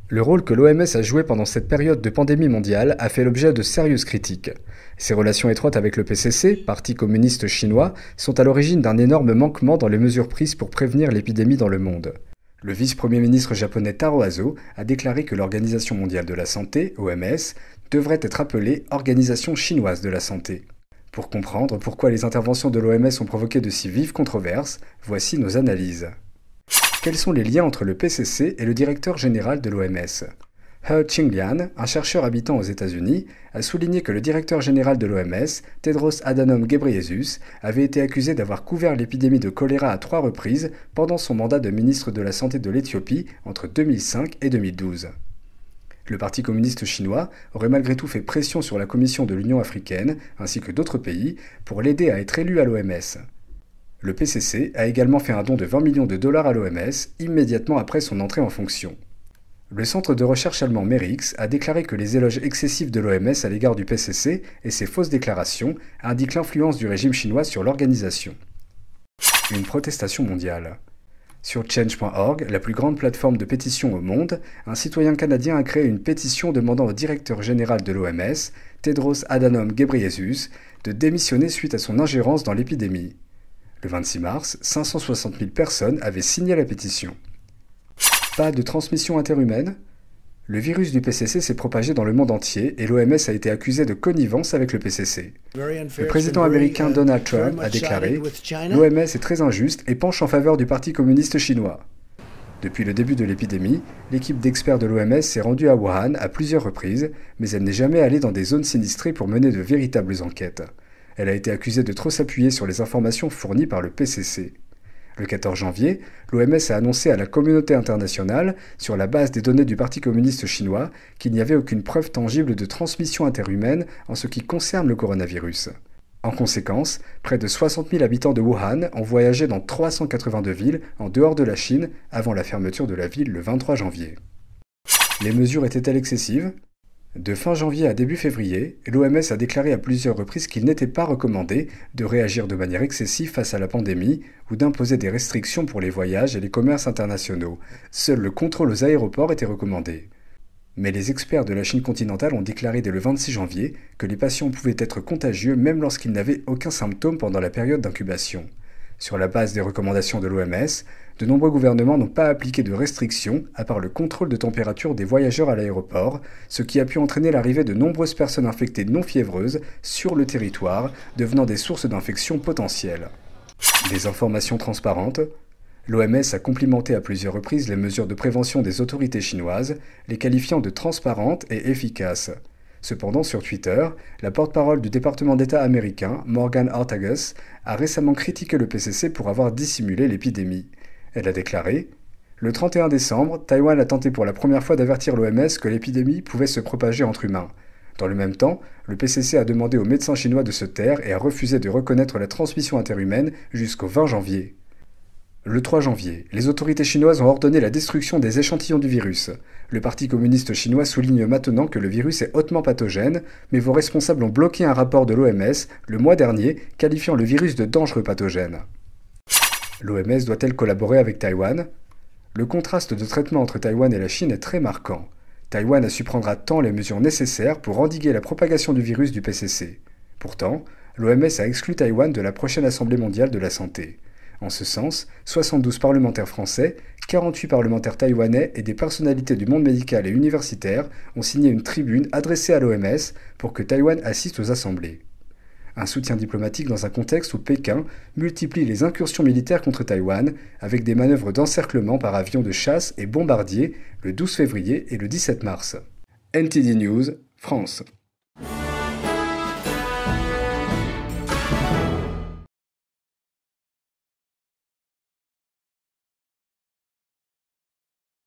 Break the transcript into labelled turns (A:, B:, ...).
A: Le rôle que l'OMS a joué pendant cette période de pandémie mondiale a fait l'objet de sérieuses critiques. Ses relations étroites avec le PCC, Parti communiste chinois, sont à l'origine d'un énorme manquement dans les mesures prises pour prévenir l'épidémie dans le monde. Le vice-premier ministre japonais Taro Aso a déclaré que l'Organisation mondiale de la santé, OMS, devrait être appelée Organisation chinoise de la santé. Pour comprendre pourquoi les interventions de l'OMS ont provoqué de si vives controverses, voici nos analyses. Quels sont les liens entre le PCC et le directeur général de l'OMS? He Qinglian, un chercheur habitant aux États-Unis, a souligné que le directeur général de l'OMS, Tedros Adhanom Ghebreyesus, avait été accusé d'avoir couvert l'épidémie de choléra à 3 reprises pendant son mandat de ministre de la Santé de l'Éthiopie entre 2005 et 2012. Le Parti communiste chinois aurait malgré tout fait pression sur la Commission de l'Union africaine, ainsi que d'autres pays, pour l'aider à être élu à l'OMS. Le PCC a également fait un don de 20 millions de dollars à l'OMS immédiatement après son entrée en fonction. Le centre de recherche allemand Merix a déclaré que les éloges excessifs de l'OMS à l'égard du PCC et ses fausses déclarations indiquent l'influence du régime chinois sur l'organisation. Une protestation mondiale. Sur Change.org, la plus grande plateforme de pétition au monde, un citoyen canadien a créé une pétition demandant au directeur général de l'OMS, Tedros Adhanom Ghebreyesus, de démissionner suite à son ingérence dans l'épidémie. Le 26 mars, 560 000 personnes avaient signé la pétition. Pas de transmission interhumaine? Le virus du PCC s'est propagé dans le monde entier et l'OMS a été accusé de connivence avec le PCC. Le président américain Donald Trump a déclaré « L'OMS est très injuste et penche en faveur du Parti communiste chinois ». Depuis le début de l'épidémie, l'équipe d'experts de l'OMS s'est rendue à Wuhan à plusieurs reprises, mais elle n'est jamais allée dans des zones sinistrées pour mener de véritables enquêtes. Elle a été accusée de trop s'appuyer sur les informations fournies par le PCC. Le 14 janvier, l'OMS a annoncé à la communauté internationale, sur la base des données du Parti communiste chinois, qu'il n'y avait aucune preuve tangible de transmission interhumaine en ce qui concerne le coronavirus. En conséquence, près de 60 000 habitants de Wuhan ont voyagé dans 382 villes en dehors de la Chine avant la fermeture de la ville le 23 janvier. Les mesures étaient-elles excessives ? De fin janvier à début février, l'OMS a déclaré à plusieurs reprises qu'il n'était pas recommandé de réagir de manière excessive face à la pandémie ou d'imposer des restrictions pour les voyages et les commerces internationaux. Seul le contrôle aux aéroports était recommandé. Mais les experts de la Chine continentale ont déclaré dès le 26 janvier que les patients pouvaient être contagieux même lorsqu'ils n'avaient aucun symptôme pendant la période d'incubation. Sur la base des recommandations de l'OMS, de nombreux gouvernements n'ont pas appliqué de restrictions, à part le contrôle de température des voyageurs à l'aéroport, ce qui a pu entraîner l'arrivée de nombreuses personnes infectées non fiévreuses sur le territoire, devenant des sources d'infection potentielles. Des informations transparentes. L'OMS a complimenté à plusieurs reprises les mesures de prévention des autorités chinoises, les qualifiant de transparentes et efficaces. Cependant, sur Twitter, la porte-parole du département d'État américain, Morgan Ortagus, a récemment critiqué le PCC pour avoir dissimulé l'épidémie. Elle a déclaré « Le 31 décembre, Taïwan a tenté pour la première fois d'avertir l'OMS que l'épidémie pouvait se propager entre humains. Dans le même temps, le PCC a demandé aux médecins chinois de se taire et a refusé de reconnaître la transmission interhumaine jusqu'au 20 janvier. » Le 3 janvier, les autorités chinoises ont ordonné la destruction des échantillons du virus. Le Parti communiste chinois souligne maintenant que le virus est hautement pathogène, mais vos responsables ont bloqué un rapport de l'OMS le mois dernier qualifiant le virus de dangereux pathogène. L'OMS doit-elle collaborer avec Taïwan? Le contraste de traitement entre Taïwan et la Chine est très marquant. Taïwan a su prendre à temps les mesures nécessaires pour endiguer la propagation du virus du PCC. Pourtant, l'OMS a exclu Taïwan de la prochaine Assemblée mondiale de la santé. En ce sens, 72 parlementaires français, 48 parlementaires taïwanais et des personnalités du monde médical et universitaire ont signé une tribune adressée à l'OMS pour que Taïwan assiste aux assemblées. Un soutien diplomatique dans un contexte où Pékin multiplie les incursions militaires contre Taïwan avec des manœuvres d'encerclement par avions de chasse et bombardiers le 12 février et le 17 mars. NTD News, France.